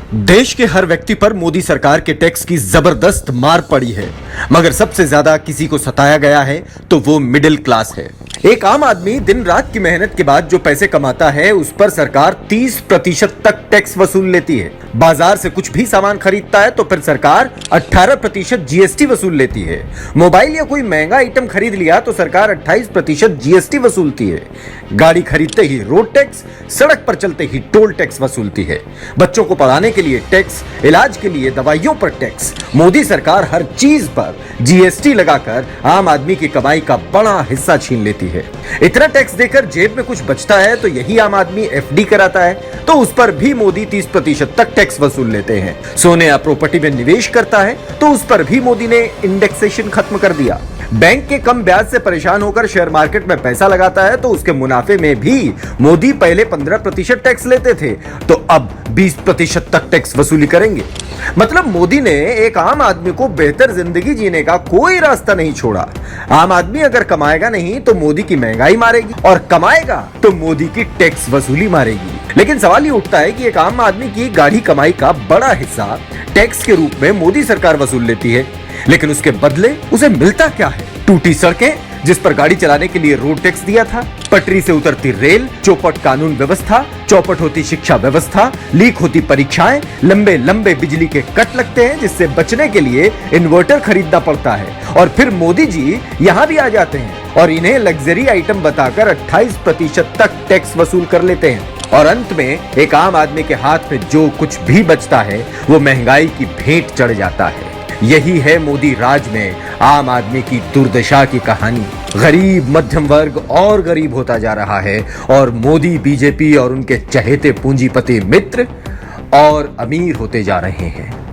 देश के हर व्यक्ति पर मोदी सरकार के टैक्स की जबरदस्त मार पड़ी है, मगर सबसे ज्यादा किसी को सताया गया है तो वो मिडिल क्लास है। एक आम आदमी दिन रात की मेहनत के बाद जो पैसे कमाता है उस पर सरकार 30% तक टैक्स वसूल लेती है। बाजार से कुछ भी सामान खरीदता है तो फिर सरकार 18% जीएसटी वसूल लेती है। मोबाइल या कोई महंगा आइटम खरीद लिया तो सरकार 28% जीएसटी वसूलती है। गाड़ी खरीदते ही रोड टैक्स, सड़क पर चलते ही टोल टैक्स वसूलती है। बच्चों को पढ़ाने के लिए टैक्स, इलाज के लिए दवाइयों पर टैक्स। मोदी सरकार हर चीज पर जीएसटी लगाकर आम आदमी की कमाई का बड़ा हिस्सा छीन लेती है। इतना टैक्स देकर जेब में कुछ बचता है तो यही आम आदमी एफडी कराता है तो उस पर भी मोदी 30% तक टैक्स वसूल लेते हैं। सोने या प्रॉपर्टी में निवेश करता है तो उस पर भी मोदी ने इंडेक्सेशन खत्म कर दिया। बैंक के कम ब्याज से परेशान होकर शेयर मार्केट में पैसा लगाता है तो उसके मुनाफे में भी मोदी पहले 15% टैक्स लेते थे तो अब 20% तक टैक्स वसूली करेंगे। मतलब मोदी ने एक आम आदमी को बेहतर जिंदगी जीने का कोई रास्ता नहीं छोड़ा। आम आदमी अगर कमाएगा नहीं तो मोदी की महंगाई मारेगी और कमाएगा तो मोदी की टैक्स वसूली मारेगी। लेकिन सवाल ये उठता है कि एक आम आदमी की गाढ़ी कमाई का बड़ा हिस्सा टैक्स के रूप में मोदी सरकार वसूल लेती है, लेकिन उसके बदले उसे मिलता क्या है? टूटी सड़कें जिस पर गाड़ी चलाने के लिए रोड टैक्स दिया था, पटरी से उतरती रेल, चौपट कानून व्यवस्था, चौपट होती शिक्षा व्यवस्था, लीक होती परीक्षाएं, लंबे लंबे बिजली के कट लगते हैं जिससे बचने के लिए इन्वर्टर खरीदना पड़ता है और फिर मोदी जी यहां भी आ जाते हैं और इन्हें लग्जरी आइटम बताकर 28% तक टैक्स वसूल कर लेते हैं और अंत में एक आम आदमी के हाथ में जो कुछ भी बचता है वो महंगाई की भेंट चढ़ जाता है। यही है मोदी राज में आम आदमी की दुर्दशा की कहानी। गरीब मध्यम वर्ग और गरीब होता जा रहा है और मोदी, बीजेपी और उनके चहेते पूंजीपति मित्र और अमीर होते जा रहे हैं।